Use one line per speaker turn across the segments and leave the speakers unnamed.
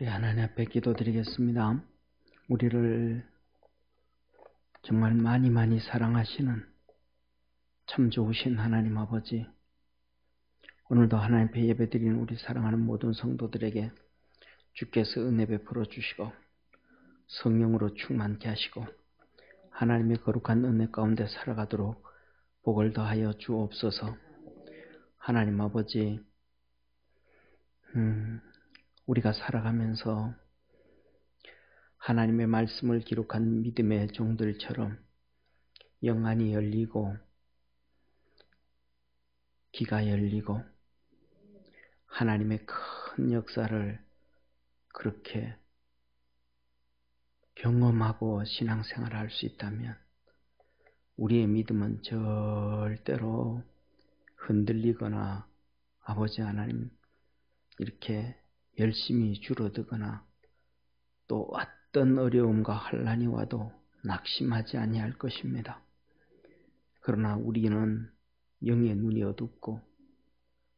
우리 하나님 앞에 기도드리겠습니다. 우리를 정말 많이 사랑하시는 참 좋으신 하나님 아버지, 오늘도 하나님 앞에 예배드리는 우리 사랑하는 모든 성도들에게 주께서 은혜 베풀어 주시고 성령으로 충만케 하시고 하나님의 거룩한 은혜 가운데 살아가도록 복을 더하여 주옵소서. 하나님 아버지, 우리가 살아가면서 하나님의 말씀을 기록한 믿음의 종들처럼 영안이 열리고 귀가 열리고 하나님의 큰 역사를 그렇게 경험하고 신앙생활을 할 수 있다면 우리의 믿음은 절대로 흔들리거나 아버지 하나님 이렇게 열심히 줄어들거나 또 어떤 어려움과 환난이 와도 낙심하지 아니할 것입니다. 그러나 우리는 영의 눈이 어둡고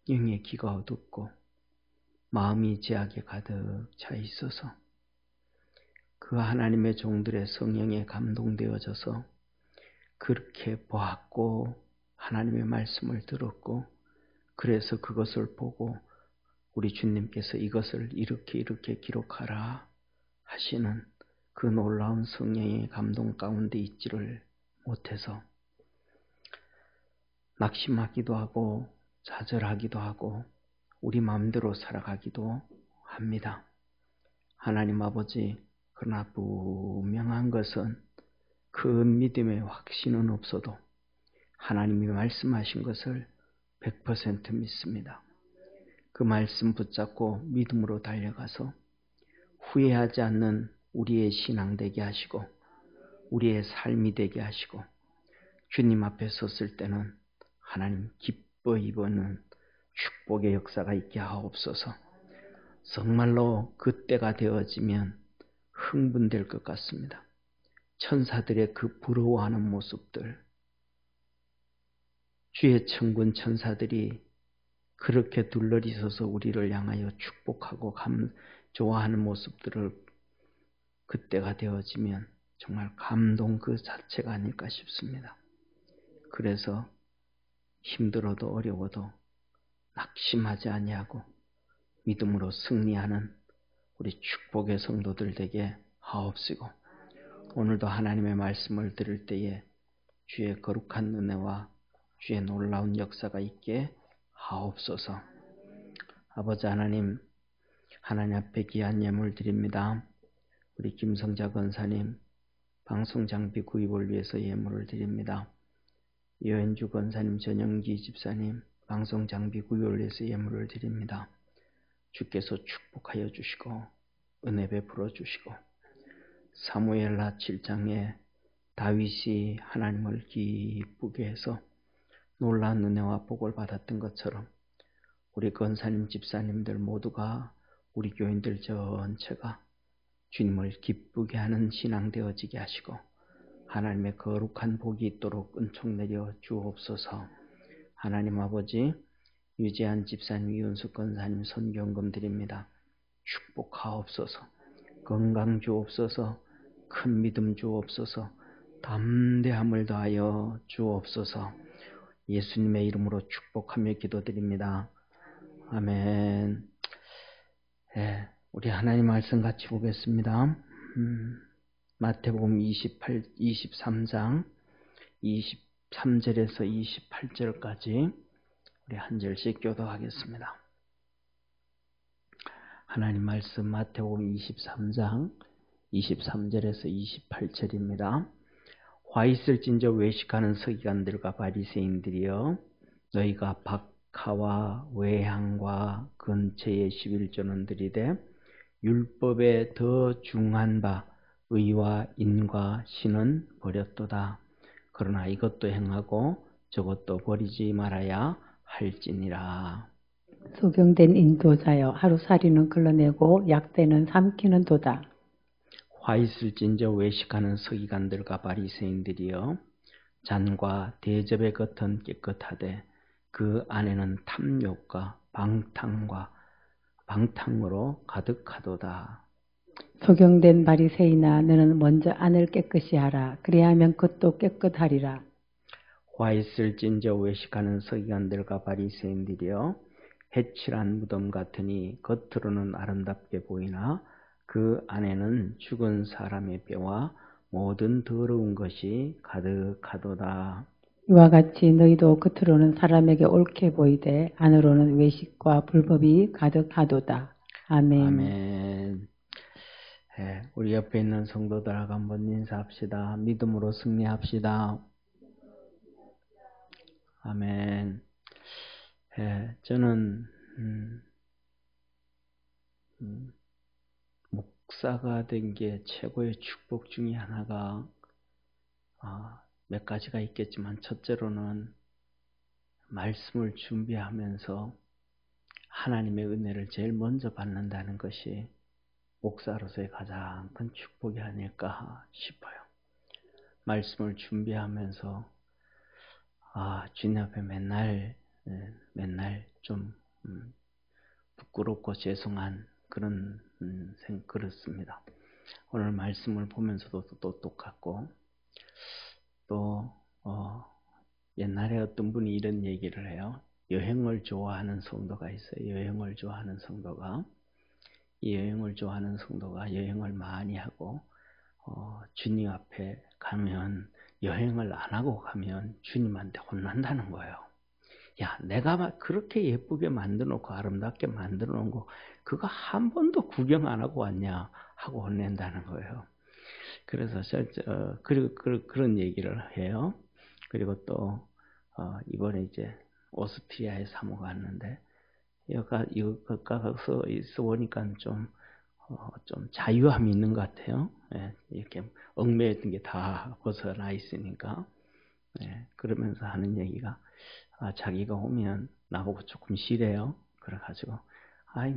영의 귀가 어둡고 마음이 죄악에 가득 차 있어서 그 하나님의 종들의 성령에 감동되어져서 그렇게 보았고 하나님의 말씀을 들었고 그래서 그것을 보고 우리 주님께서 이것을 이렇게 기록하라 하시는 그 놀라운 성령의 감동 가운데 있지를 못해서 낙심하기도 하고 좌절하기도 하고 우리 마음대로 살아가기도 합니다. 하나님 아버지, 그러나 분명한 것은 그 믿음의 확신은 없어도 하나님이 말씀하신 것을 100% 믿습니다. 그 말씀 붙잡고 믿음으로 달려가서 후회하지 않는 우리의 신앙 되게 하시고 우리의 삶이 되게 하시고 주님 앞에 섰을 때는 하나님 기뻐 입는 축복의 역사가 있게 하옵소서. 정말로 그때가 되어지면 흥분될 것 같습니다. 천사들의 그 부러워하는 모습들, 주의 천군 천사들이 그렇게 둘러리 서서 우리를 향하여 축복하고 좋아하는 모습들을 그때가 되어지면 정말 감동 그 자체가 아닐까 싶습니다. 그래서 힘들어도 어려워도 낙심하지 아니하고 믿음으로 승리하는 우리 축복의 성도들 되게 하옵시고 오늘도 하나님의 말씀을 들을 때에 주의 거룩한 은혜와 주의 놀라운 역사가 있게 하옵소서. 아버지 하나님, 하나님 앞에 귀한 예물 드립니다. 우리 김성자 권사님 방송장비 구입을 위해서 예물을 드립니다. 여현주 권사님, 전영기 집사님 방송장비 구입을 위해서 예물을 드립니다. 주께서 축복하여 주시고 은혜 베풀어 주시고 사무엘하 7장에 다윗이 하나님을 기쁘게 해서 놀라운 은혜와 복을 받았던 것처럼 우리 권사님 집사님들 모두가 우리 교인들 전체가 주님을 기쁘게 하는 신앙 되어지게 하시고 하나님의 거룩한 복이 있도록 은총 내려 주옵소서. 하나님 아버지, 유재한 집사님, 이윤숙 권사님 선교헌금 드립니다. 축복하옵소서. 건강 주옵소서. 큰 믿음 주옵소서. 담대함을 더하여 주옵소서. 예수님의 이름으로 축복하며 기도드립니다. 아멘. 우리 하나님 말씀 같이 보겠습니다. 마태복음 23장 23절에서 28절까지 우리 한 절씩 교도하겠습니다. 하나님 말씀 마태복음 23장 23절에서 28절입니다. 화 있을진저 외식하는 서기관들과 바리새인들이여, 너희가 박하와 외향과 근처의 11조는 들이되 율법에 더 중한 바 의와 인과 신은 버렸도다. 그러나 이것도 행하고 저것도 버리지 말아야 할지니라.
소경된 인도자여, 하루살이는 걸러내고 약대는 삼키는 도다.
화 있을진저 외식하는 서기관들과 바리새인들이여, 잔과 대접의 겉은 깨끗하되 그 안에는 탐욕과 방탕과 방탕으로 가득하도다.
소경된 바리새인아 너는 먼저 안을 깨끗이 하라. 그리하면 겉도 깨끗하리라.
화 있을진저 외식하는 서기관들과 바리새인들이여 해칠한 무덤 같으니 겉으로는 아름답게 보이나 그 안에는 죽은 사람의 뼈와 모든 더러운 것이 가득하도다.
이와 같이 너희도 겉으로는 사람에게 옳게 보이되 안으로는 외식과 불법이 가득하도다. 아멘.
아멘. 우리 옆에 있는 성도들하고 한번 인사합시다. 믿음으로 승리합시다. 아멘. 저는 목사가 된 게 최고의 축복 중에 하나가 몇 가지가 있겠지만 첫째로는 말씀을 준비하면서 하나님의 은혜를 제일 먼저 받는다는 것이 목사로서의 가장 큰 축복이 아닐까 싶어요. 말씀을 준비하면서 주님 앞에 맨날 좀 부끄럽고 죄송한 그렇습니다. 오늘 말씀을 보면서도 또 똑같고 또 옛날에 어떤 분이 이런 얘기를 해요. 여행을 좋아하는 성도가 있어요. 여행을 좋아하는 성도가 이 여행을 좋아하는 성도가 여행을 많이 하고 주님 앞에 가면 여행을 안 하고 가면 주님한테 혼난다는 거예요. 야, 내가 그렇게 예쁘게 만들어 놓고 아름답게 만들어 놓은 거 그거 한 번도 구경 안 하고 왔냐 하고 혼낸다는 거예요. 그래서 그런 얘기를 해요. 그리고 또 이번에 이제 오스트리아에 사모 갔는데 여기 가서 있어 보니까 좀 자유함이 있는 것 같아요. 이렇게 얽매였던 게 다 벗어나 있으니까. 그러면서 하는 얘기가 자기가 오면 나보고 조금 쉬래요. 그래가지고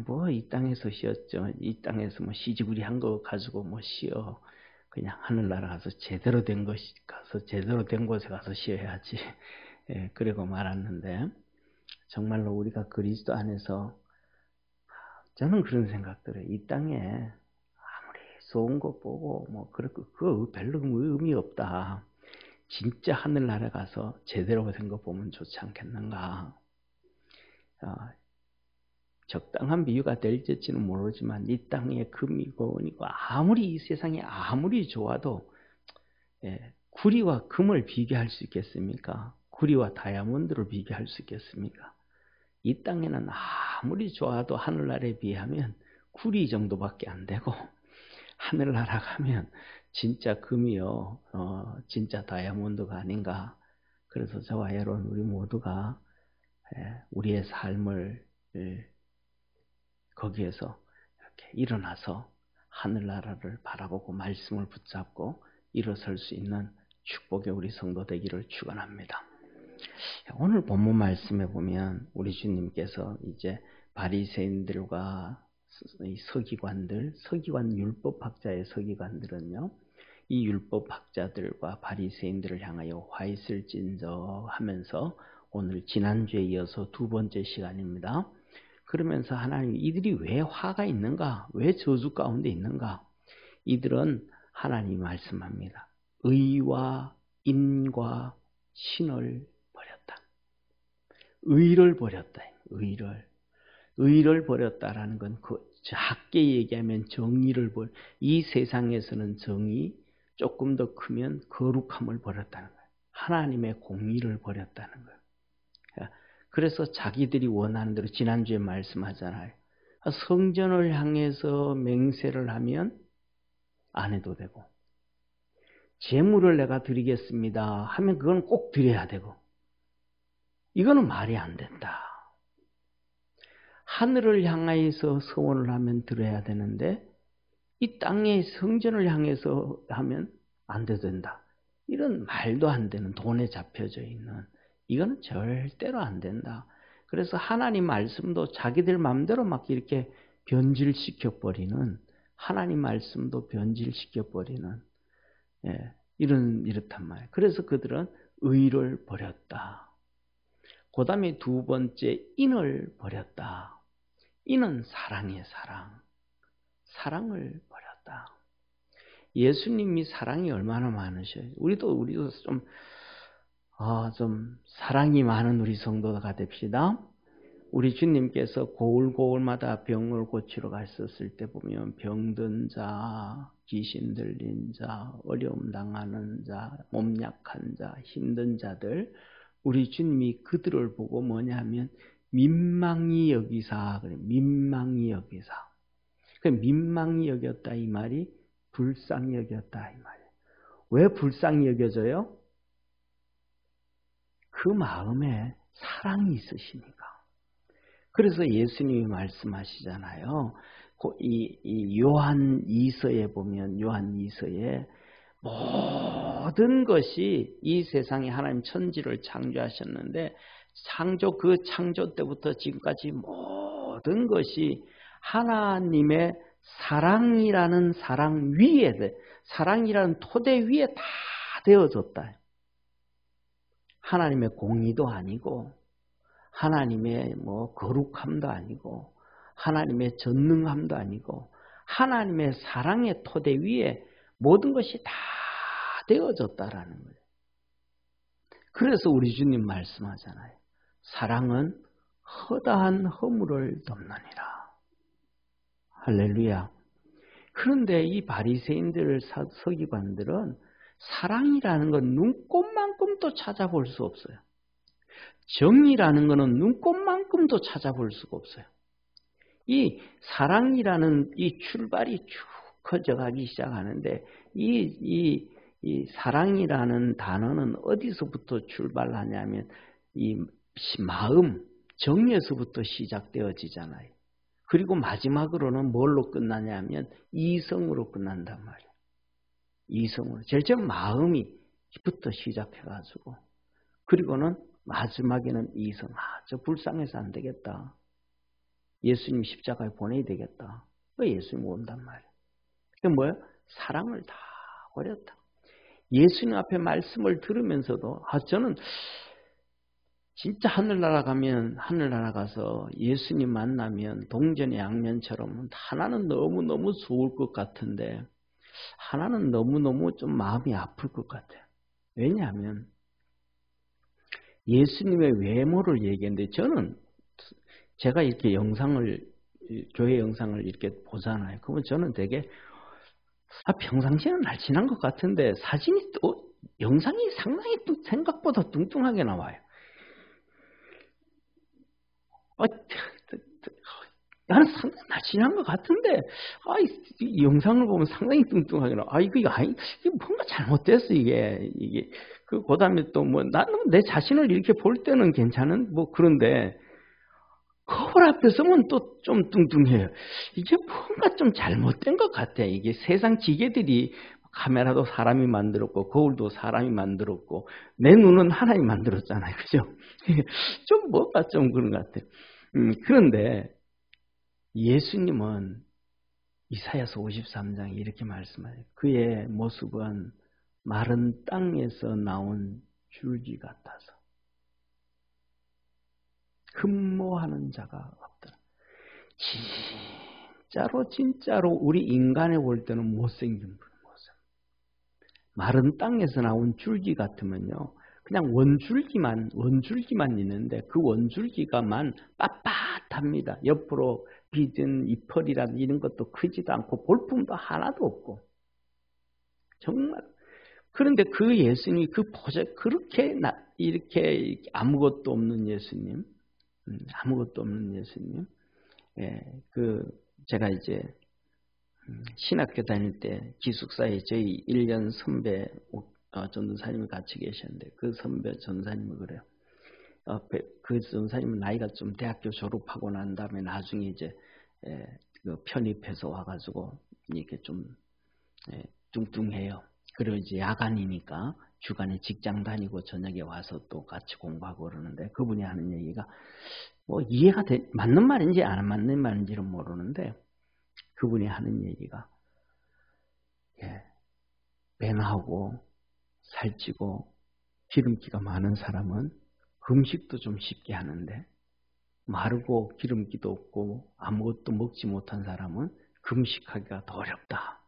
뭐 이 땅에서 쉬었죠. 이 땅에서 뭐 시지구리한 거 가지고 뭐 쉬어. 그냥 하늘나라 가서 제대로 된 곳에 가서 쉬어야지. 그러고 말았는데 정말로 우리가 그리스도 안에서 저는 그런 생각들을 이 땅에 아무리 좋은 거 보고 뭐 그거 별로 의미 없다. 진짜 하늘나라 가서 제대로 된 거 보면 좋지 않겠는가. 적당한 비유가 될지는 모르지만 이 땅의 금이고 아무리 이 세상이 아무리 좋아도 구리와 금을 비교할 수 있겠습니까? 구리와 다이아몬드를 비교할 수 있겠습니까? 이 땅에는 아무리 좋아도 하늘나라에 비하면 구리 정도밖에 안 되고 하늘나라 가면 진짜 금이요, 진짜 다이아몬드가 아닌가. 그래서 저와 여러분 우리 모두가 우리의 삶을 거기에서 이렇게 일어나서 하늘나라를 바라보고 말씀을 붙잡고 일어설 수 있는 축복의 우리 성도 되기를 축원합니다. 오늘 본문 말씀에 보면 우리 주님께서 이제 바리새인들과 서기관 율법학자의 서기관들은요, 이 율법학자들과 바리새인들을 향하여 화 있을진저 하면서 오늘 지난주에 이어서 두 번째 시간입니다. 그러면서 하나님 이들이 왜 화가 있는가? 왜 저주 가운데 있는가? 이들은 하나님이 말씀합니다. 의와 인과 신을 버렸다. 의를 버렸다. 의를 버렸다라는 건 작게 얘기하면 정의를 이 세상에서는 정의 조금 더 크면 거룩함을 버렸다는 거예요. 하나님의 공의를 버렸다는 거예요. 그래서 자기들이 원하는 대로 지난주에 말씀하잖아요. 성전을 향해서 맹세를 하면 안 해도 되고 제물을 내가 드리겠습니다 하면 그건 꼭 드려야 되고 이거는 말이 안 된다. 하늘을 향해서 서원을 하면 드려야 되는데 이 땅의 성전을 향해서 하면 안 돼도 된다. 이런 말도 안 되는 돈에 잡혀져 있는 이거는 절대로 안 된다. 그래서 하나님 말씀도 자기들 마음대로 막 이렇게 변질시켜버리는 하나님 말씀도 변질시켜버리는 이렇단 말이에요. 그래서 그들은 의를 버렸다. 그 다음에 두 번째 인을 버렸다. 이는 사랑의 사랑을 버렸다. 예수님이 사랑이 얼마나 많으셔요. 우리도 좀 사랑이 많은 우리 성도가 됩시다. 우리 주님께서 고울고울마다 병을 고치러 갔었을 때 보면 병든 자, 귀신 들린 자, 어려움 당하는 자, 몸 약한 자, 힘든 자들, 우리 주님이 그들을 보고 뭐냐면 민망히 여기사, 그래, 민망히 여기사. 그 민망히 여겼다 이 말이 불쌍히 여겼다 이 말이에요. 왜 불쌍히 여겨져요? 그 마음에 사랑이 있으시니까. 그래서 예수님이 말씀하시잖아요. 이 요한 2서에 보면 요한 2서에 모든 것이 이 세상에 하나님 천지를 창조하셨는데 그 창조 때부터 지금까지 모든 것이 하나님의 사랑이라는 사랑이라는 토대 위에 다 되어졌다. 하나님의 공의도 아니고 하나님의 거룩함도 아니고 하나님의 전능함도 아니고 하나님의 사랑의 토대 위에 모든 것이 다 되어졌다라는 거예요. 그래서 우리 주님 말씀하잖아요. 사랑은 허다한 허물을 덮느니라. 할렐루야. 그런데 이 바리새인들 서기관들은 사랑이라는 건 눈꼽만큼도 찾아볼 수 없어요. 정의라는 것은 눈꼽만큼도 찾아볼 수가 없어요. 이 사랑이라는 이 출발이 쭉 커져가기 시작하는데 이 사랑이라는 단어는 어디서부터 출발하냐면 이 마음, 정에서부터 시작되어지잖아요. 그리고 마지막으로는 뭘로 끝나냐면 이성으로 끝난단 말이에요. 이성으로. 제일 처음 마음이부터 시작해가지고 그리고는 마지막에는 이성. 저 불쌍해서 안 되겠다. 예수님 십자가에 보내야 되겠다. 예수님 온단 말이에요. 그게 뭐예요? 사랑을 다 버렸다. 예수님 앞에 말씀을 들으면서도 저는 진짜 하늘나라 가서 예수님 만나면 동전의 양면처럼 하나는 너무너무 좋을 것 같은데 하나는 너무너무 좀 마음이 아플 것 같아요. 왜냐하면 예수님의 외모를 얘기했는데 저는 제가 이렇게 교회 영상을 이렇게 보잖아요. 그러면 저는 되게 평상시에는 날씬한 것 같은데 영상이 상당히 생각보다 뚱뚱하게 나와요. 나는 상당히 날씬한 것 같은데 이 영상을 보면 상당히 뚱뚱하게 나와. 이게 뭔가 잘못됐어 이게. 그다음에 또 나는 내 자신을 이렇게 볼 때는 괜찮은 그런데 거울 앞에 서면 또 좀 뚱뚱해요. 이게 뭔가 좀 잘못된 것 같아. 이게 세상 기계들이 카메라도 사람이 만들었고 거울도 사람이 만들었고 내 눈은 하나님이 만들었잖아요. 그죠? 좀 뭔가 좀 그런 것 같아요. 그런데 예수님은 이사야서 53장에 이렇게 말씀해요. 그의 모습은 마른 땅에서 나온 줄기 같아서 흠모하는 자가 없더라. 진짜로 우리 인간에 볼 때는 못생긴 모습. 마른 땅에서 나온 줄기 같으면요. 그냥 원줄기만 있는데 그 원줄기가만 빳빳합니다. 옆으로 빚은 잎털이라든 이런 것도 크지도 않고 볼품도 하나도 없고 정말. 그런데 그 예수님이 그렇게 이렇게 아무것도 없는 예수님, 제가 이제 신학교 다닐 때 기숙사에 저희 1년 선배 전도사님이 같이 계셨는데 그 선배 전도사님이 그래요. 그 전도사님은 나이가 좀 대학교 졸업하고 난 다음에 나중에 이제 편입해서 와가지고 이렇게 좀 뚱뚱해요. 그리고 이제 야간이니까 주간에 직장 다니고 저녁에 와서 또 같이 공부하고 그러는데 그분이 하는 얘기가 이해가 맞는 말인지 안 맞는 말인지는 모르는데 그분이 하는 얘기가 배 나오고 살찌고 기름기가 많은 사람은 음식도 좀 쉽게 하는데 마르고 기름기도 없고 아무것도 먹지 못한 사람은 금식하기가 더 어렵다.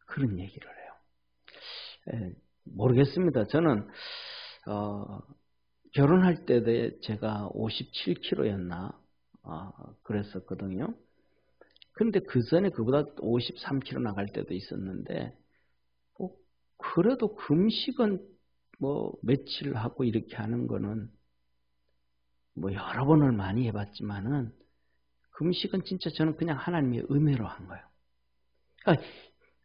그런 얘기를 해요. 모르겠습니다. 저는 결혼할 때 제가 57kg였나 그랬었거든요. 근데 그 전에 그보다 53kg 나갈 때도 있었는데 그래도 금식은 뭐 며칠 하고 이렇게 하는 거는 뭐 여러 번을 많이 해봤지만은 금식은 진짜 저는 그냥 하나님의 은혜로 한 거예요. 그러니까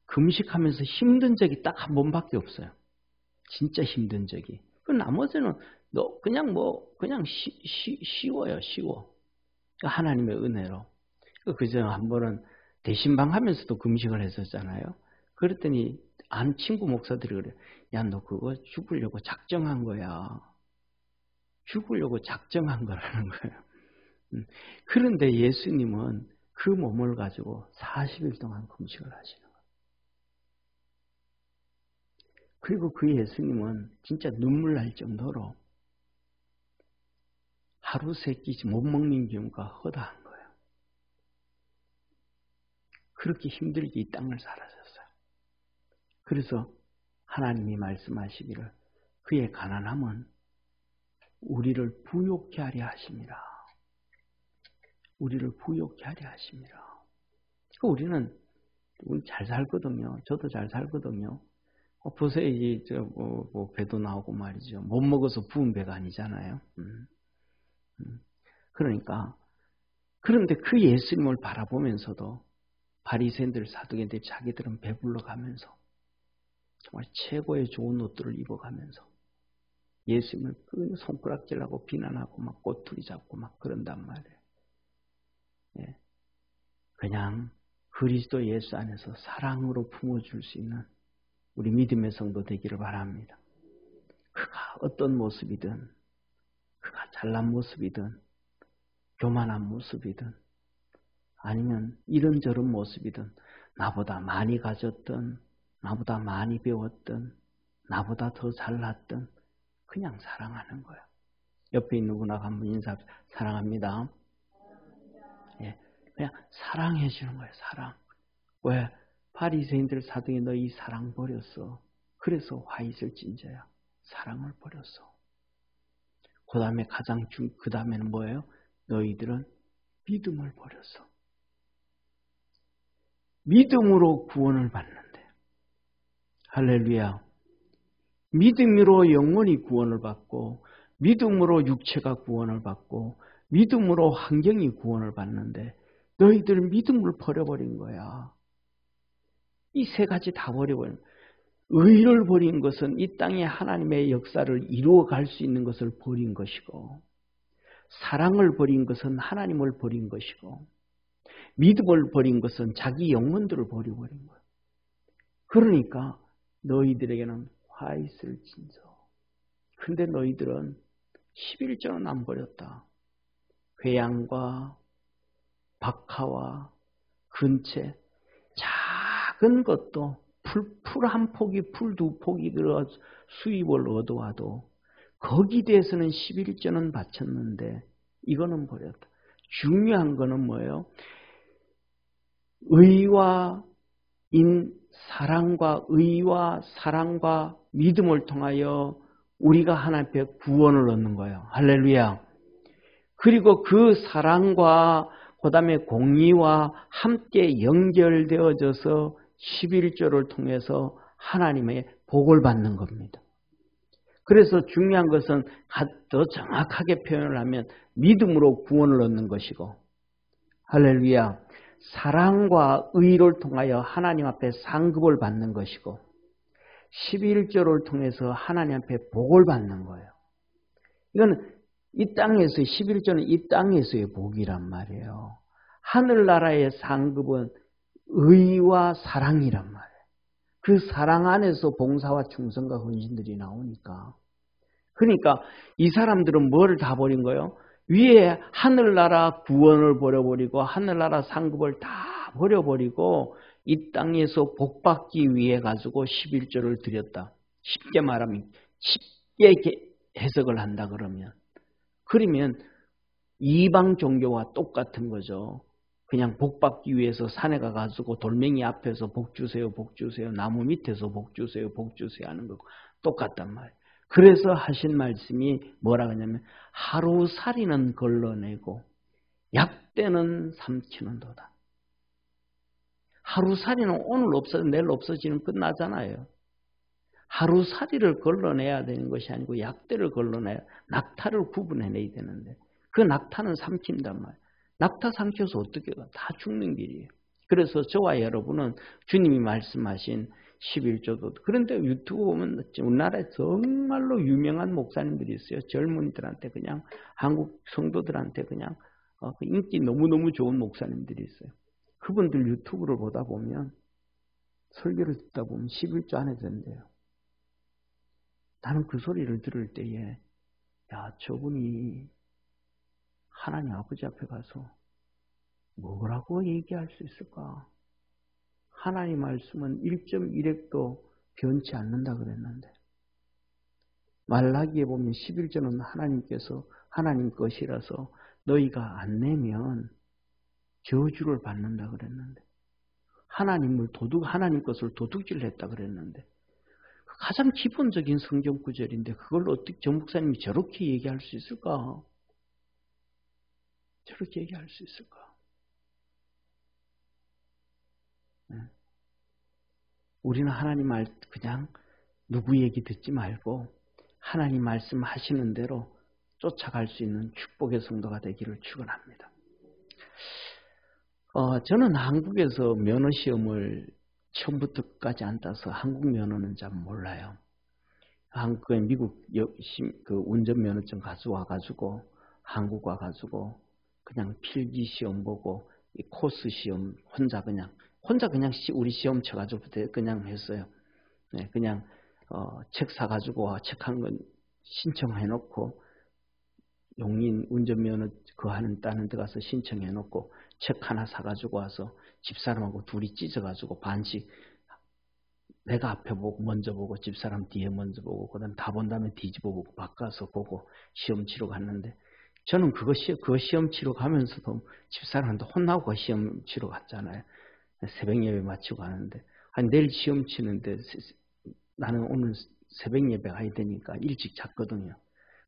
금식하면서 힘든 적이 딱 한 번밖에 없어요. 진짜 힘든 적이. 그 나머지는 그냥 쉬워요, 쉬워. 그러니까 하나님의 은혜로. 그저 한 번은 대신방 하면서도 금식을 했었잖아요. 그랬더니 안 친구 목사들이 그래. 야, 너 그거 죽으려고 작정한 거야. 죽으려고 작정한 거라는 거예요. 그런데 예수님은 그 몸을 가지고 40일 동안 금식을 하시는 거예요. 그리고 그 예수님은 진짜 눈물 날 정도로 하루 세 끼 못 먹는 경우가 허다한 거예요. 그렇게 힘들게 이 땅을 살아셨어요. 그래서 하나님이 말씀하시기를 그의 가난함은 우리를 부욕케 하려 하심이라. 우리를 부욕케 하려 하심이라. 우리는 잘 살거든요. 저도 잘 살거든요. 보세요. 배도 나오고 말이죠. 못 먹어서 부은 배가 아니잖아요. 그러니까 그런데 그 예수님을 바라보면서도 바리새인들, 사두개인들 자기들은 배불러 가면서 정말 최고의 좋은 옷들을 입어가면서 예수님을 그 손가락질하고 비난하고 막 꼬투리 잡고 막 그런단 말이에요. 예. 그냥 그리스도 예수 안에서 사랑으로 품어줄 수 있는 우리 믿음의 성도 되기를 바랍니다. 그가 어떤 모습이든, 그가 잘난 모습이든, 교만한 모습이든, 아니면 이런저런 모습이든, 나보다 많이 가졌든, 나보다 많이 배웠든, 나보다 더 잘났든, 그냥 사랑하는 거예요. 옆에 있는 분하고 한번 인사, 사랑합니다. 예, 그냥 사랑해 주는 거예요, 사랑. 왜? 바리새인들 사등이 너희 사랑 버렸어. 그래서 화 있을 진저야. 사랑을 버렸어. 그 다음에 그 다음에는 뭐예요? 너희들은 믿음을 버렸어. 믿음으로 구원을 받는데. 할렐루야. 믿음으로 영혼이 구원을 받고, 믿음으로 육체가 구원을 받고, 믿음으로 환경이 구원을 받는데, 너희들 믿음을 버려버린 거야. 이 세 가지 다 버려버린 거야. 의를 버린 것은 이 땅에 하나님의 역사를 이루어갈 수 있는 것을 버린 것이고, 사랑을 버린 것은 하나님을 버린 것이고, 믿음을 버린 것은 자기 영혼들을 버려버린 거예요. 그러니까 너희들에게는 화 있을진저. 근데 너희들은 11조는 안 버렸다. 회양과 박하와 근채, 작은 것도 풀 한 폭이, 풀 두 폭이 들어 수입을 얻어와도 거기에 대해서는 11조는 바쳤는데 이거는 버렸다. 중요한 거는 뭐예요? 의와 사랑과 믿음을 통하여 우리가 하나님 앞에 구원을 얻는 거예요. 할렐루야. 그리고 그 사랑과 그 다음에 공의와 함께 연결되어져서 11조를 통해서 하나님의 복을 받는 겁니다. 그래서 중요한 것은 더 정확하게 표현을 하면 믿음으로 구원을 얻는 것이고, 할렐루야. 사랑과 의를 통하여 하나님 앞에 상급을 받는 것이고, 11조를 통해서 하나님 앞에 복을 받는 거예요. 이건 이 땅에서 11조는 이 땅에서의 복이란 말이에요. 하늘나라의 상급은 의와 사랑이란 말이에요. 그 사랑 안에서 봉사와 충성과 헌신들이 나오니까. 그러니까 이 사람들은 뭐를 다 버린 거예요? 위에 하늘나라 구원을 버려버리고 하늘나라 상급을 다 버려버리고 이 땅에서 복받기 위해 가지고 11조를 드렸다. 쉽게 말하면 쉽게 해석을 한다 그러면 이방 종교와 똑같은 거죠. 그냥 복 받기 위해서 산에 가가지고 돌멩이 앞에서 복 주세요, 복 주세요, 나무 밑에서 복 주세요, 복 주세요 하는 거고 똑같단 말이에요. 그래서 하신 말씀이 뭐라 하냐면 하루살이는 걸러내고 약대는 삼키는도다. 하루살이는 오늘 없어져 내일 없어지면 끝나잖아요. 하루살이를 걸러내야 되는 것이 아니고 약대를 걸러내야 낙타를 구분해내야 되는데 그 낙타는 삼킨단 말이에요. 낙타 삼켜서 어떻게 가? 다 죽는 길이에요. 그래서 저와 여러분은 주님이 말씀하신 11조도 그런데 유튜브 보면 우리나라에 정말로 유명한 목사님들이 있어요. 젊은이들한테 그냥 한국 성도들한테 그냥 인기 너무너무 좋은 목사님들이 있어요. 그분들 유튜브를 보다 보면 설교를 듣다 보면 11조 안에 된대요. 나는 그 소리를 들을 때에 야 저분이 하나님 아버지 앞에 가서 뭐라고 얘기할 수 있을까? 하나님 말씀은 1.1핵도 변치 않는다 그랬는데 말라기에 보면 11조는 하나님께서 하나님 것이라서 너희가 안 내면 저주를 받는다 그랬는데 하나님 것을 도둑질 했다 그랬는데 가장 기본적인 성경 구절인데 그걸 어떻게 정 목사님이 저렇게 얘기할 수 있을까? 저렇게 얘기할 수 있을까? 우리는 하나님 말 그냥 누구 얘기 듣지 말고 하나님 말씀하시는 대로 쫓아갈 수 있는 축복의 성도가 되기를 축원합니다. 저는 한국에서 면허시험을 처음부터까지 안 따서 한국 면허는 잘 몰라요. 한국에 미국 그 운전면허증 가져와가지고 한국 와가지고 그냥 필기시험 보고 이 코스 시험 혼자 그냥 우리 시험 쳐가지고 그냥 했어요. 네, 그냥 책 사가지고 책 한 권 신청해놓고 용인 운전면허 따는 데 가서 신청해놓고 책 하나 사가지고 와서 집사람하고 둘이 찢어가지고 반씩 내가 앞에 보고 먼저 보고 집사람 뒤에 먼저 보고 그다음 다 본 다음에 뒤집어 보고 바꿔서 보고 시험 치러 갔는데 저는 그거 시험 치러 가면서도 집사람한테 혼나고 그 시험 치러 갔잖아요. 새벽 예배 마치고 가는데 내일 시험 치는데 나는 오늘 새벽 예배 가야 되니까 일찍 잤거든요.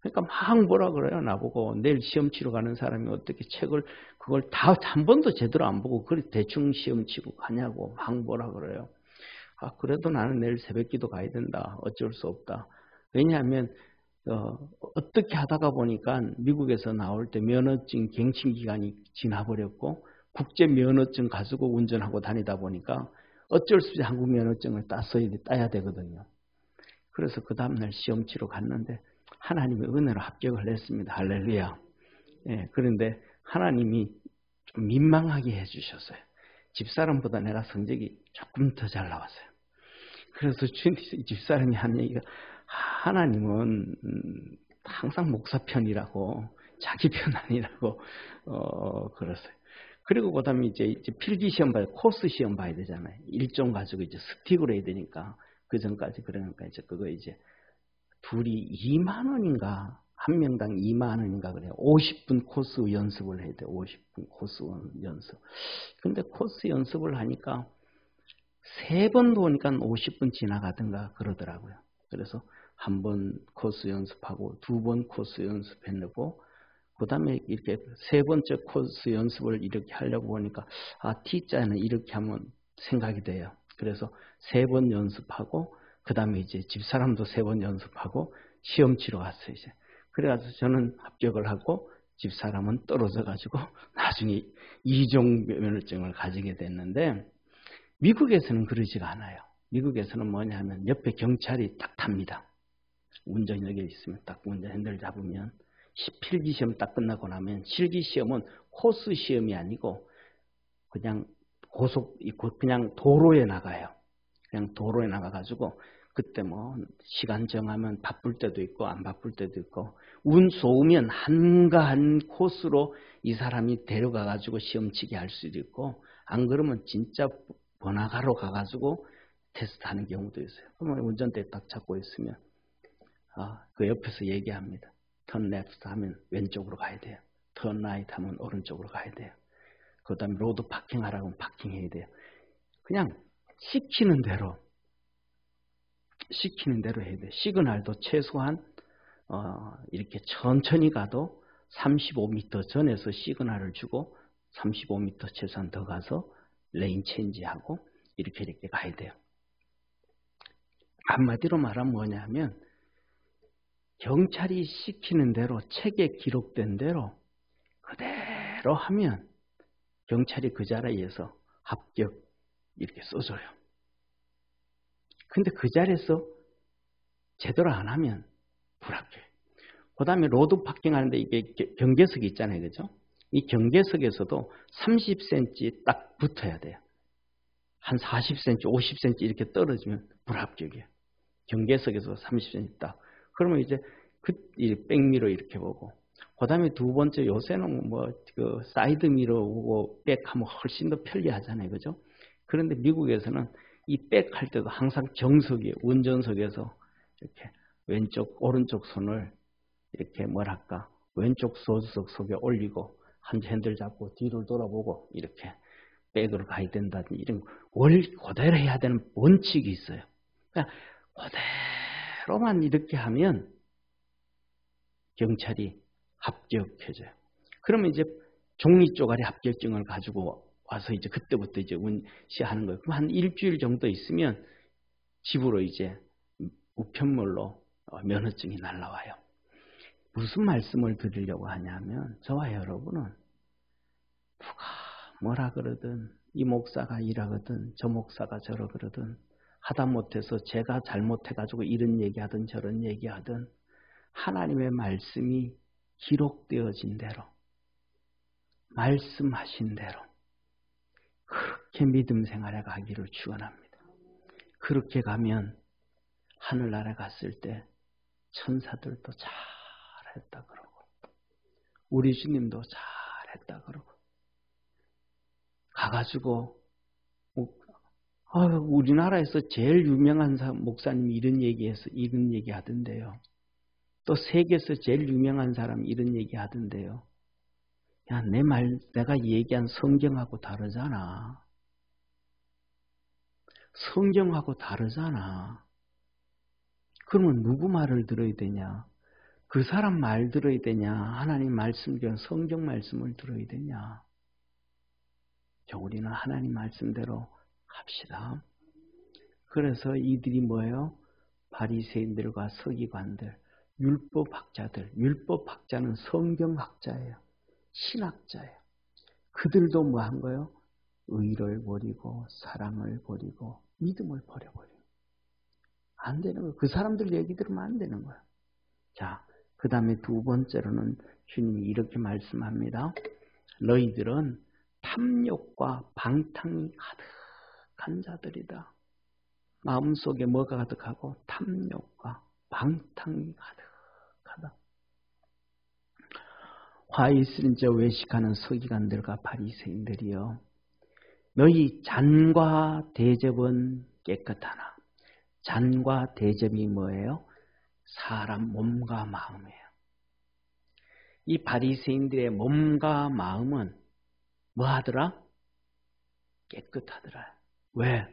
그러니까 막 뭐라 그래요. 나보고 내일 시험 치러 가는 사람이 어떻게 책을 그걸 다 한 번도 제대로 안 보고 그렇게 대충 시험 치고 가냐고 막 뭐라 그래요. 그래도 나는 내일 새벽기도 가야 된다. 어쩔 수 없다. 왜냐하면 어떻게 하다가 보니까 미국에서 나올 때 면허증 갱신 기간이 지나버렸고 국제 면허증 가지고 운전하고 다니다 보니까 어쩔 수 없이 한국 면허증을 따야 되거든요. 그래서 그 다음날 시험 치러 갔는데 하나님의 은혜로 합격을 했습니다. 할렐루야. 예, 그런데 하나님이 좀 민망하게 해주셨어요. 집사람보다 내가 성적이 조금 더 잘 나왔어요. 그래서 집사람이 한 얘기가 하나님은 항상 목사 편이라고 자기 편 아니라고 그랬어요. 그리고 그다음에 이제 필기 시험 봐야 코스 시험 봐야 되잖아요. 일정 가지고 이제 스틱으로 해야 되니까 그 전까지 그러니까 이제 그거 이제 둘이 2만 원인가 한 명당 2만 원인가 그래요. 50분 코스 연습을 해야 돼요. 50분 코스 연습. 근데 코스 연습을 하니까 3번 도니까 50분 지나가든가 그러더라고요. 그래서 한 번 코스 연습하고 2번 코스 연습했고 그 다음에 이렇게 3번째 코스 연습을 이렇게 하려고 보니까 T자는 이렇게 하면 생각이 돼요. 그래서 3번 연습하고 그 다음에 이제 집사람도 3번 연습하고 시험 치러 갔어요. 이제. 그래가지고 저는 합격을 하고 집사람은 떨어져가지고 나중에 2종 면허증을 가지게 됐는데 미국에서는 그러지가 않아요. 미국에서는 뭐냐면 옆에 경찰이 딱 탑니다. 운전역에 있으면 딱 운전 핸들 잡으면 필기시험 딱 끝나고 나면 실기시험은 코스 시험이 아니고 그냥 그냥 도로에 나가요. 그냥 도로에 나가가지고 그때 뭐 시간 정하면 바쁠 때도 있고 안 바쁠 때도 있고 운 좋으면 한가한 코스로 이 사람이 데려가가지고 시험치게 할 수도 있고 안 그러면 진짜 번화가로 가가지고 테스트하는 경우도 있어요. 그러면 운전대 딱 잡고 있으면 그 옆에서 얘기합니다. 턴 레프트 하면 왼쪽으로 가야 돼요. 턴 라이트 하면 오른쪽으로 가야 돼요. 그 다음에 로드 파킹하라고 하면 파킹해야 돼요. 그냥 시키는 대로 해야 돼요. 시그널도 최소한 이렇게 천천히 가도 35m 전에서 시그널을 주고 35m 최소한 더 가서 레인 체인지하고 이렇게 가야 돼요. 한마디로 말하면 뭐냐면 경찰이 시키는 대로 책에 기록된 대로 그대로 하면 경찰이 그 자리에서 합격 이렇게 써줘요. 근데 그 자리에서 제대로 안 하면 불합격. 그 다음에 로드 파킹 하는데 이게 경계석이 있잖아요. 그죠? 이 경계석에서도 30cm 딱 붙어야 돼요. 한 40cm, 50cm 이렇게 떨어지면 불합격이에요. 경계석에서 30cm 딱. 그러면 이제 백미러 이렇게 보고. 그 다음에 두 번째 요새는 그 사이드 미러 보고 백하면 훨씬 더 편리하잖아요. 그죠? 그런데 미국에서는 이 백 할 때도 항상 정석이에요. 운전석에서 이렇게 왼쪽, 오른쪽 손을 이렇게 왼쪽 조수석 속에 올리고 한 핸들 잡고 뒤를 돌아보고 이렇게 백으로 가야 된다든지 이런 그대로 해야 되는 원칙이 있어요. 그냥 그대로만 이렇게 하면 경찰이 합격해줘요. 그러면 이제 종이 쪼가리 합격증을 가지고 와서 이제 그때부터 이제 운시하는 거예요. 그럼 한 일주일 정도 있으면 집으로 이제 우편물로 면허증이 날라와요. 무슨 말씀을 드리려고 하냐면 저와 여러분은 누가 뭐라 그러든 이 목사가 이러거든 저 목사가 저러 그러든 하다못해서 제가 잘못해가지고 이런 얘기하든 저런 얘기하든 하나님의 말씀이 기록되어진 대로 말씀하신 대로 그렇게 믿음 생활에 가기를 축원합니다. 그렇게 가면 하늘나라에 갔을 때 천사들도 잘했다 그러고 우리 주님도 잘했다 그러고 가가지고 우리나라에서 제일 유명한 목사님이 이런 얘기 하던데요. 또 세계에서 제일 유명한 사람이 이런 얘기 하던데요. 야, 내가 얘기한 성경하고 다르잖아. 성경하고 다르잖아. 그러면 누구 말을 들어야 되냐? 그 사람 말 들어야 되냐? 하나님 말씀 중 성경 말씀을 들어야 되냐? 우리는 하나님 말씀대로 합시다. 그래서 이들이 뭐예요? 바리새인들과 서기관들, 율법학자들. 율법학자는 성경학자예요. 신학자예요. 그들도 뭐 한 거예요? 의를 버리고 사랑을 버리고 믿음을 버려버려요. 안 되는 거예요. 그 사람들 얘기 들으면 안 되는 거예요. 자, 그 다음에 두 번째로는 주님이 이렇게 말씀합니다. 너희들은 탐욕과 방탕이 가득한 자들이다. 마음속에 뭐가 가득하고? 탐욕과 방탕이 가득하다. 화 있으린 자 외식하는 서기관들과 바리새인들이여, 너희 잔과 대접은 깨끗하나. 잔과 대접이 뭐예요? 사람 몸과 마음이에요. 이 바리새인들의 몸과 마음은 뭐 하더라? 깨끗하더라. 왜?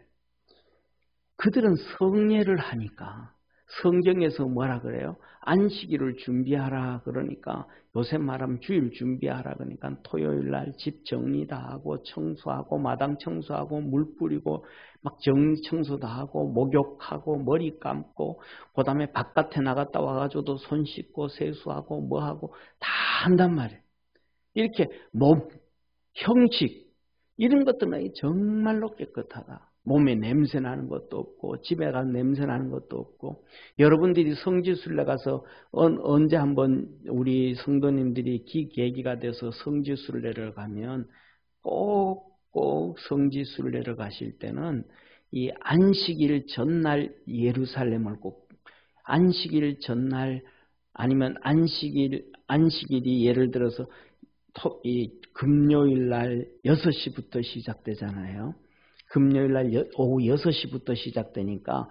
그들은 성례를 하니까. 성경에서 뭐라 그래요? 안식일을 준비하라 그러니까, 요새 말하면 주일 준비하라 그러니까 토요일 날 집 정리 다 하고 청소하고 마당 청소하고 물 뿌리고 막 정리 청소 다 하고 목욕하고 머리 감고 그 다음에 바깥에 나갔다 와가지고도 손 씻고 세수하고 뭐하고 다 한단 말이에요. 이렇게 몸, 형식 이런 것들은 정말로 깨끗하다. 몸에 냄새 나는 것도 없고 집에 가서 냄새 나는 것도 없고. 여러분들이 성지순례 가서 언제 한번 우리 성도님들이 계기가 돼서 성지순례를 가면 꼭 성지순례를 가실 때는 이 안식일 전날 예루살렘을 꼭, 안식일 전날 아니면 안식일이 예를 들어서 이 금요일 날 6시부터 시작되잖아요. 금요일 날 오후 6시부터 시작되니까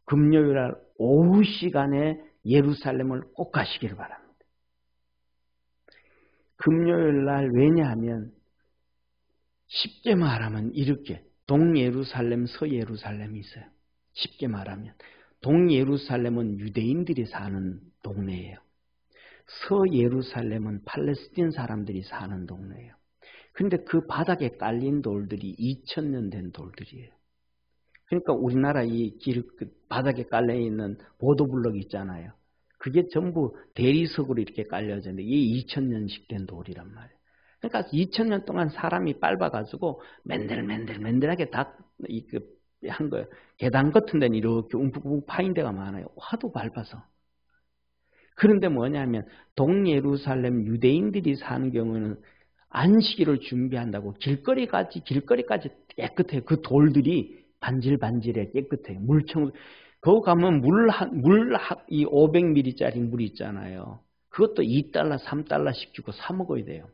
금요일 날 오후 시간에 예루살렘을 꼭 가시길 바랍니다. 금요일 날 왜냐하면 쉽게 말하면 이렇게 동예루살렘, 서예루살렘이 있어요. 쉽게 말하면 동예루살렘은 유대인들이 사는 동네예요. 서예루살렘은 팔레스틴 사람들이 사는 동네예요. 그런데 그 바닥에 깔린 돌들이 2000년 된 돌들이에요. 그러니까 우리나라 이 길 바닥에 깔려있는 보도블럭 있잖아요. 그게 전부 대리석으로 이렇게 깔려져 있는데 이게 2000년씩 된 돌이란 말이에요. 그러니까 2000년 동안 사람이 밟아가지고 맨들맨들하게 다 한 거예요. 계단 같은 데는 이렇게 움푹움푹 파인 데가 많아요. 하도 밟아서. 그런데 뭐냐면 동예루살렘 유대인들이 사는 경우는 안식일을 준비한다고 길거리까지 깨끗해요. 그 돌들이 반질반질해 깨끗해요. 물청 거기 가면 이 500ml짜리 물 있잖아요. 그것도 2달러, 3달러씩 주고 사 먹어야 돼요.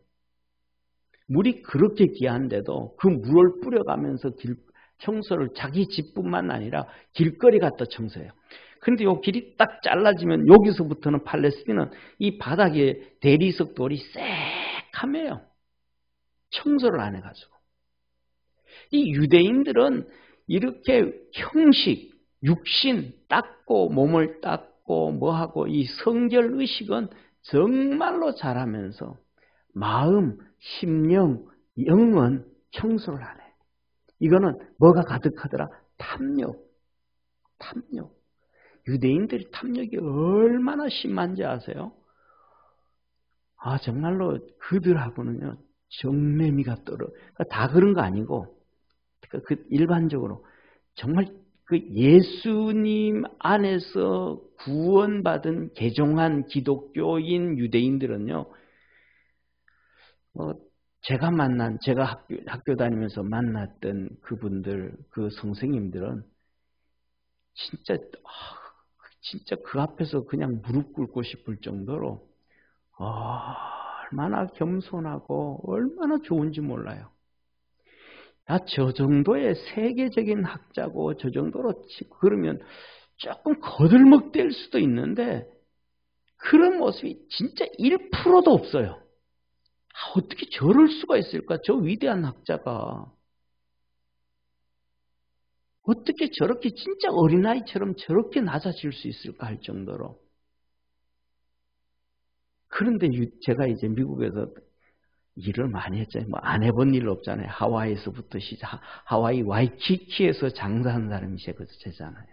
물이 그렇게 귀한데도 그 물을 뿌려가면서 청소를 자기 집뿐만 아니라 길거리 갖다 청소해요. 그런데 이 길이 딱 잘라지면 여기서부터는 팔레스틴은 이 바닥에 대리석 돌이 새카매요. 청소를 안 해가지고. 이 유대인들은 이렇게 형식, 육신 닦고 몸을 닦고 뭐하고 이 성결 의식은 정말로 잘하면서 마음, 심령, 영은 청소를 안 해. 이거는 뭐가 가득하더라? 탐욕. 유대인들이 탐욕이 얼마나 심한지 아세요? 정말로 그들하고는요 정내미가 떨어. 다 그런 거 아니고 일반적으로 정말 그 예수님 안에서 구원받은 개종한 기독교인 유대인들은요, 제가 학교 다니면서 만났던 그분들, 그 선생님들은 진짜 그 앞에서 그냥 무릎 꿇고 싶을 정도로 얼마나 겸손하고 얼마나 좋은지 몰라요. 저 정도의 세계적인 학자고 저 정도로 그러면 조금 거들먹될 수도 있는데 그런 모습이 진짜 1%도 없어요. 어떻게 저럴 수가 있을까? 저 위대한 학자가 어떻게 저렇게 진짜 어린아이처럼 저렇게 낮아질 수 있을까 할 정도로. 그런데 제가 이제 미국에서 일을 많이 했잖아요. 안 해본 일 없잖아요. 하와이에서부터 하와이 와이키키에서 장사하는 사람이 제잖아요.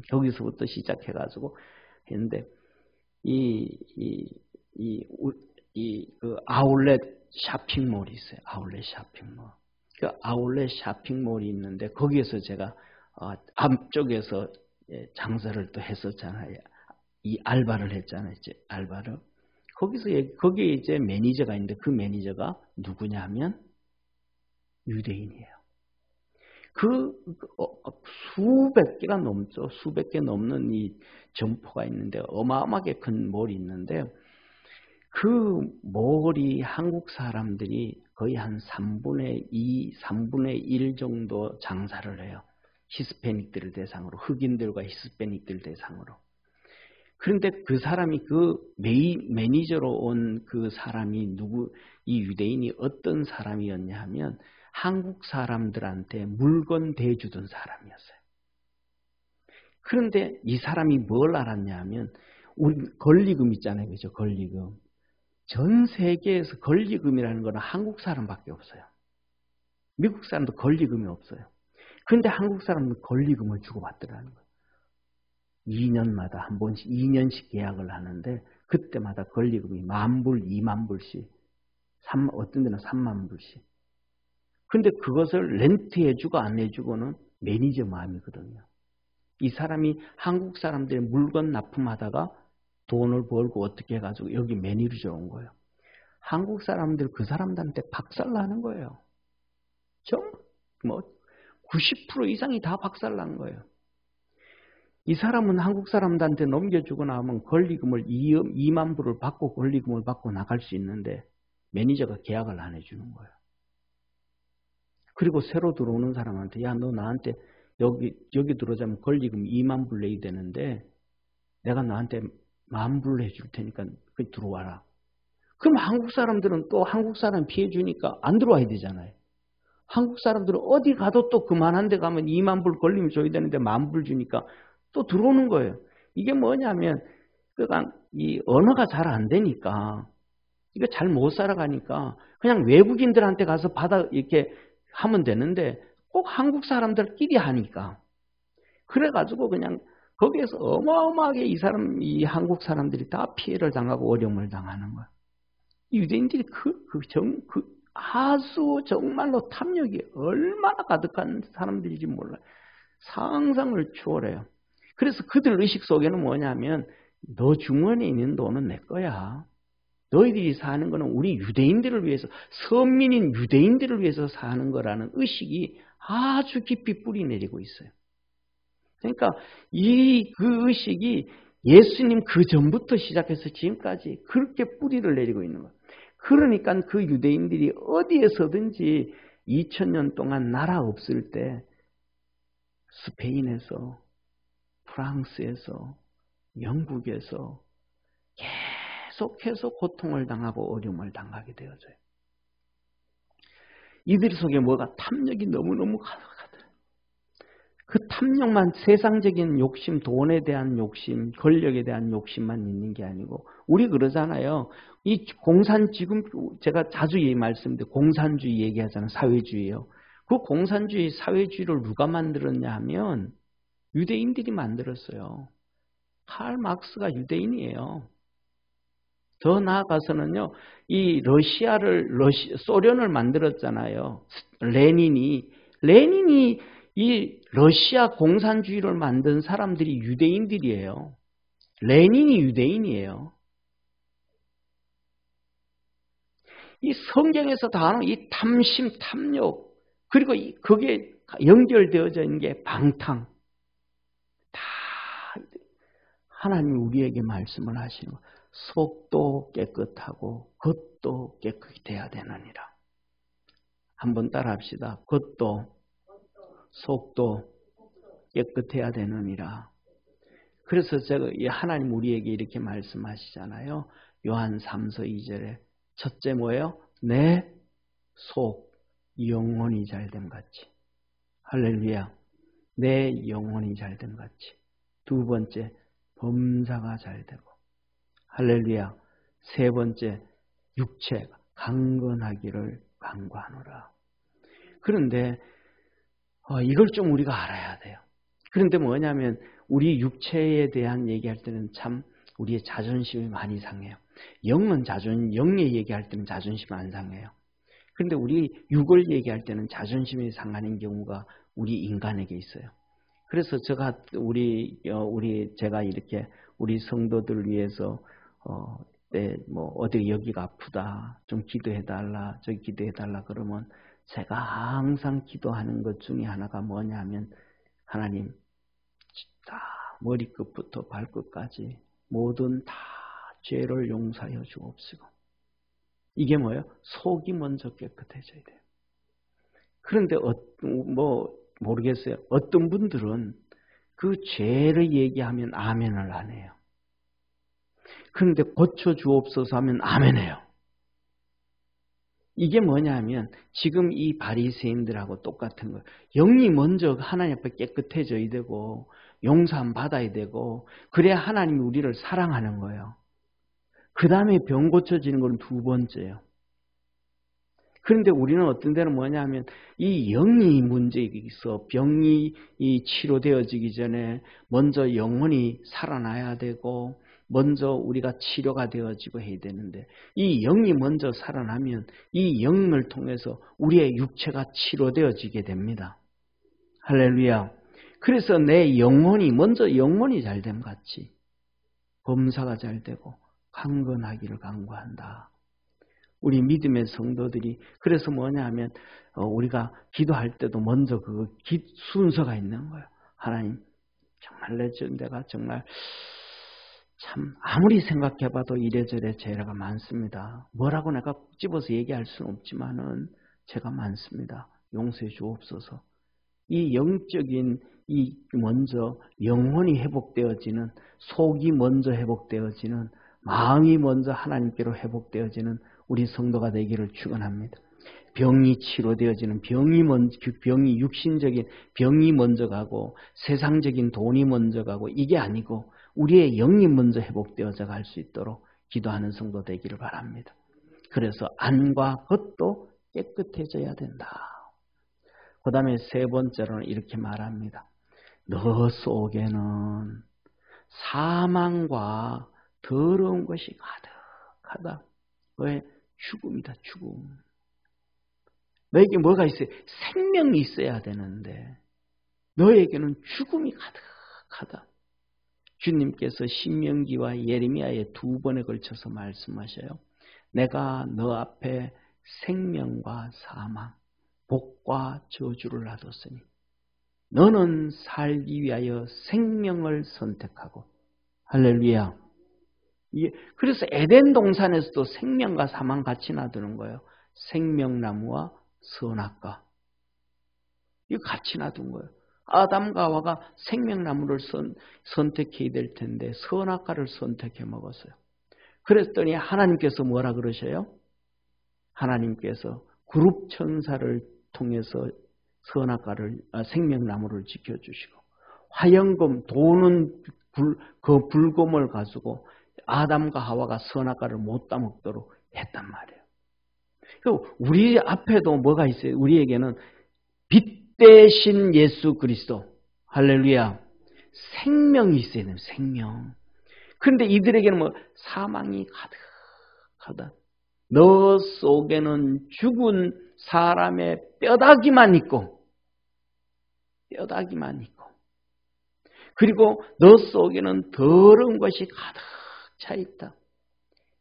거기서부터 시작해가지고 했는데 그 아울렛 쇼핑몰이 있어요. 아울렛 쇼핑몰. 그 아울렛 쇼핑몰이 있는데 거기에서 제가 앞쪽에서 장사를 또 했었잖아요. 이 알바를 했잖아요. 알바를. 거기에 이제 매니저가 있는데 그 매니저가 누구냐 하면 유대인이에요. 수백 개가 넘죠. 수백 개 넘는 이 점포가 있는데 어마어마하게 큰 몰이 있는데 그 몰이 한국 사람들이 거의 한 3분의 2, 3분의 1 정도 장사를 해요. 히스패닉들을 대상으로, 흑인들과 히스패닉들 대상으로. 그런데 그 사람이 그 매니저로 온 그 사람이 이 유대인이 어떤 사람이었냐 하면 한국 사람들한테 물건 대주던 사람이었어요. 그런데 이 사람이 뭘 알았냐 하면 우리 권리금 있잖아요. 그죠? 권리금. 전 세계에서 권리금이라는 거는 한국 사람밖에 없어요. 미국 사람도 권리금이 없어요. 그런데 한국 사람은 권리금을 주고받더라는 거예요. 2년마다 한 번씩 2년씩 계약을 하는데 그때마다 권리금이 10,000불, 20,000불씩, 어떤 데는 30,000불씩. 그런데 그것을 렌트해주고 안 해주고는 매니저 마음이거든요. 이 사람이 한국 사람들의 물건 납품하다가 돈을 벌고 어떻게 해가지고 여기 매니저 온 거예요. 한국 사람들 그 사람들한테 박살나는 거예요. 90% 이상이 다 박살난 거예요. 이 사람은 한국 사람들한테 넘겨주고 나면 권리금을 20,000불을 받고 권리금을 받고 나갈 수 있는데 매니저가 계약을 안 해주는 거예요. 그리고 새로 들어오는 사람한테 야, 너 나한테 여기 들어오자면 권리금 20,000불 내야 되는데 내가 너한테 10,000불 해줄 테니까 들어와라. 그럼 한국 사람들은 또 한국 사람 피해 주니까 안 들어와야 되잖아요. 한국 사람들은 어디 가도 또 그만한 데 가면 2만 불 걸리면 줘야 되는데 10,000불 주니까 또 들어오는 거예요. 이게 뭐냐면 그러니까 이 언어가 잘 안 되니까 이거 잘 못 살아가니까 그냥 외국인들한테 가서 받아 이렇게 하면 되는데 꼭 한국 사람들끼리 하니까 그래가지고 그냥 거기에서 어마어마하게 이 한국 사람들이 다 피해를 당하고 어려움을 당하는 거야. 유대인들이 아주 정말로 탐욕이 얼마나 가득한 사람들인지 몰라요. 상상을 초월해요. 그래서 그들 의식 속에는 뭐냐면 너 주머니에 있는 돈은 내 거야. 너희들이 사는 거는 우리 유대인들을 위해서, 선민인 유대인들을 위해서 사는 거라는 의식이 아주 깊이 뿌리 내리고 있어요. 그러니까 그 의식이 예수님 그 전부터 시작해서 지금까지 그렇게 뿌리를 내리고 있는 거예요. 그러니까 그 유대인들이 어디에서든지 2000년 동안 나라 없을 때 스페인에서, 프랑스에서, 영국에서 계속해서 고통을 당하고 어려움을 당하게 되어져요. 이들 속에 뭐가 탐욕이 너무너무 가득하더라고요. 그 탐욕만 세상적인 욕심, 돈에 대한 욕심, 권력에 대한 욕심만 있는 게 아니고 우리 그러잖아요. 이 지금 제가 자주 말씀드려요. 공산주의 얘기하잖아요. 사회주의요. 그 공산주의, 사회주의를 누가 만들었냐 하면 유대인들이 만들었어요. 칼 마크스가 유대인이에요. 더 나아가서는요, 이 소련을 만들었잖아요. 레닌이 이 러시아 공산주의를 만든 사람들이 유대인들이에요. 레닌이 유대인이에요. 이 성경에서 다루는 이 탐심, 탐욕, 그리고 그게 연결되어져 있는 게 방탕. 다 하나님이 우리에게 말씀을 하시는 거예요. 속도 깨끗하고 겉도 깨끗이 돼야 되느니라. 한번 따라합시다. 겉도 속도 깨끗해야 되느니라. 그래서 제가 하나님 우리에게 이렇게 말씀하시잖아요. 요한 3서 2절에 첫째 뭐예요? 내 속 영혼이 잘됨 같이. 할렐루야. 내 영혼이 잘됨 같이. 두 번째 범사가 잘되고. 할렐루야. 세 번째 육체가 강건하기를 간구하노라. 그런데 이걸 좀 우리가 알아야 돼요. 그런데 뭐냐면 우리 육체에 대한 얘기할 때는 참 우리의 자존심이 많이 상해요. 영의 얘기할 때는 자존심이 안 상해요. 그런데 우리 육을 얘기할 때는 자존심이 상하는 경우가 우리 인간에게 있어요. 그래서 제가 이렇게 우리 성도들 위해서 어디 여기가 아프다, 좀 기도해달라, 저기 기도해달라 그러면 제가 항상 기도하는 것 중에 하나가 뭐냐면 하나님 다 머리끝부터 발끝까지 모든 다 죄를 용서하여 주옵시고. 이게 뭐예요? 속이 먼저 깨끗해져야 돼요. 그런데 모르겠어요. 어떤 분들은 그 죄를 얘기하면 아멘을 안 해요. 그런데 고쳐주옵소서 하면 아멘해요. 이게 뭐냐면 지금 이 바리새인들하고 똑같은 거예요. 영이 먼저 하나님 앞에 깨끗해져야 되고 용서함 받아야 되고 그래야 하나님이 우리를 사랑하는 거예요. 그 다음에 병 고쳐지는 건 두 번째예요. 그런데 우리는 어떤 데는 뭐냐면 이 영이 문제가 있어. 병이 치료되어지기 전에 먼저 영혼이 살아나야 되고 먼저 우리가 치료가 되어지고 해야 되는데 이 영이 먼저 살아나면 이 영을 통해서 우리의 육체가 치료되어지게 됩니다. 할렐루야. 그래서 내 영혼이 잘됨 같이 범사가 잘되고 강건하기를 간구한다. 우리 믿음의 성도들이 그래서 뭐냐 하면 우리가 기도할 때도 먼저 그 순서가 있는 거예요. 하나님 정말 내가 정말 참 아무리 생각해봐도 이래저래 죄가 많습니다. 뭐라고 내가 꼭 집어서 얘기할 수는 없지만은 죄가 많습니다. 용서해 주옵소서. 이 영적인 먼저 영혼이 회복되어지는 속이 먼저 회복되어지는 마음이 먼저 하나님께로 회복되어지는 우리 성도가 되기를 축원합니다. 병이 치료되어지는 병이 육신적인 병이 먼저 가고 세상적인 돈이 먼저 가고 이게 아니고 우리의 영이 먼저 회복되어져 갈 수 있도록 기도하는 성도 되기를 바랍니다. 그래서 안과 겉도 깨끗해져야 된다. 그 다음에 세 번째로는 이렇게 말합니다. 너 속에는 사망과 더러운 것이 가득하다. 왜? 죽음이다. 죽음. 너에게 뭐가 있어요? 생명이 있어야 되는데 너에게는 죽음이 가득하다. 주님께서 신명기와 예레미야에 2번에 걸쳐서 말씀하셔요. 내가 너 앞에 생명과 사망, 복과 저주를 놔뒀으니 너는 살기 위하여 생명을 선택하고. 할렐루야. 그래서 에덴 동산에서도 생명과 사망 같이 놔두는 거예요. 생명나무와 선악과. 이거 같이 놔둔 거예요. 아담과 하와가 생명나무를 선택해야 될 텐데 선악과를 선택해 먹었어요. 그랬더니 하나님께서 뭐라 그러셔요? 하나님께서 그룹 천사를 통해서 생명나무를 지켜주시고 화영금 도는 그 불금을 가지고 아담과 하와가 선악과를 못 따먹도록 했단 말이에요. 우리 앞에도 뭐가 있어요? 우리에게는 빛 대신 예수 그리스도, 할렐루야, 생명이 있어야 돼요. 생명. 그런데 이들에게는 사망이 가득하다. 너 속에는 죽은 사람의 뼈다귀만 있고 그리고 너 속에는 더러운 것이 가득 차 있다.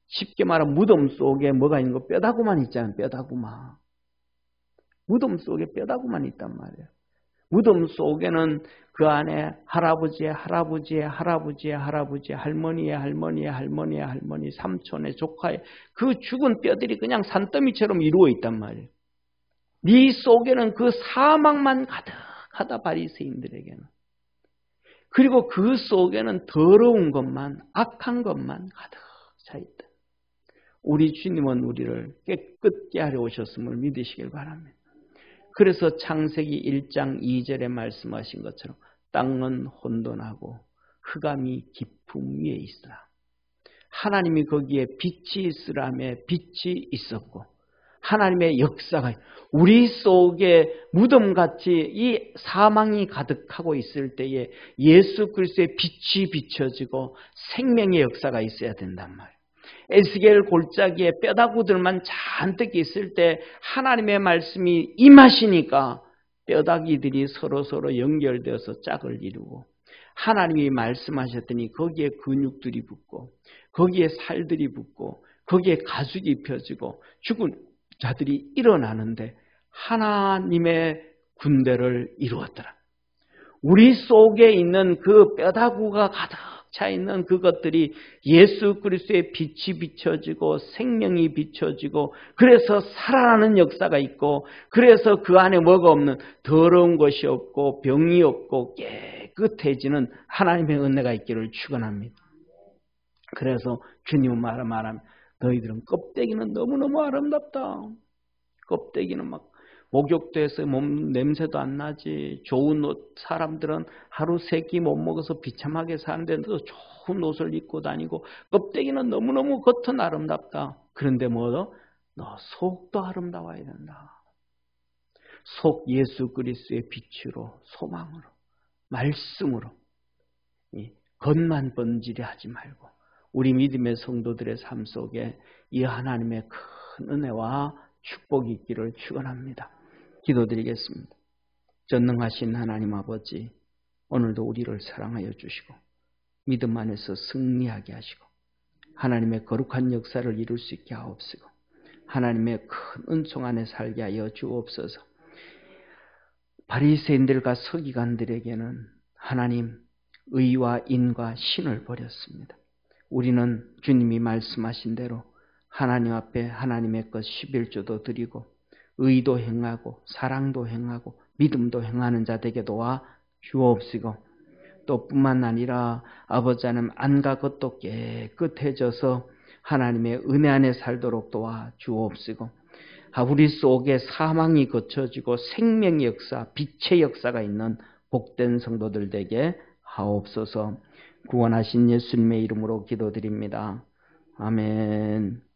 쉽게 말하면 무덤 속에 뭐가 있는 거? 뼈다구만 있잖아요. 뼈다구만. 무덤 속에 뼈다구만 있단 말이에요. 무덤 속에는 그 안에 할아버지의 할머니, 삼촌의 조카의 그 죽은 뼈들이 그냥 산더미처럼 이루어 있단 말이에요. 네 속에는 그 사망만 가득하다. 바리새인들에게는. 그리고 그 속에는 더러운 것만, 악한 것만 가득 차 있다. 우리 주님은 우리를 깨끗게 하려 오셨음을 믿으시길 바랍니다. 그래서 창세기 1장 2절에 말씀하신 것처럼 땅은 혼돈하고 흑암이 깊음 위에 있으라. 하나님이 거기에 빛이 있으라며 빛이 있었고 하나님의 역사가 우리 속에 무덤같이 이 사망이 가득하고 있을 때에 예수 그리스도의 빛이 비춰지고 생명의 역사가 있어야 된단 말이에요. 에스겔 골짜기에 뼈다구들만 잔뜩 있을 때 하나님의 말씀이 임하시니까 뼈다귀들이 서로 연결되어서 짝을 이루고 하나님이 말씀하셨더니 거기에 근육들이 붙고 거기에 살들이 붙고 거기에 가죽이 펴지고 죽은 자들이 일어나는데 하나님의 군대를 이루었더라. 우리 속에 있는 그 뼈다구가 가득 차 있는 그것들이 예수 그리스도의 빛이 비춰지고 생명이 비춰지고 그래서 살아나는 역사가 있고 그래서 그 안에 뭐가 없는 더러운 것이 없고 병이 없고 깨끗해지는 하나님의 은혜가 있기를 축원합니다. 그래서 주님은 말하면 너희들은 껍데기는 너무너무 아름답다. 껍데기는 막 목욕돼서 몸 냄새도 안 나지. 좋은 옷 사람들은 하루 3끼 못 먹어서 비참하게 사는데도 좋은 옷을 입고 다니고 껍데기는 너무너무 겉은 아름답다. 그런데 너 속도 아름다워야 된다. 속 예수 그리스도의 빛으로 소망으로 말씀으로 겉만 번지게 하지 말고 우리 믿음의 성도들의 삶 속에 이 하나님의 큰 은혜와 축복이 있기를 축원합니다. 기도드리겠습니다. 전능하신 하나님 아버지, 오늘도 우리를 사랑하여 주시고 믿음 안에서 승리하게 하시고 하나님의 거룩한 역사를 이룰 수 있게 하옵시고 하나님의 큰 은총 안에 살게 하여 주옵소서. 바리새인들과 서기관들에게는 하나님 의와 인과 신을 버렸습니다. 우리는 주님이 말씀하신 대로 하나님 앞에 하나님의 것 11조도 드리고 의도 행하고 사랑도 행하고 믿음도 행하는 자 되게 도와 주옵시고 또 뿐만 아니라 아버지 하나님 안과 겉도 깨끗해져서 하나님의 은혜 안에 살도록 도와주옵시고, 우리 속에 사망이 거쳐지고 생명의 역사, 빛의 역사가 있는 복된 성도들 되게 하옵소서. 구원하신 예수님의 이름으로 기도드립니다. 아멘.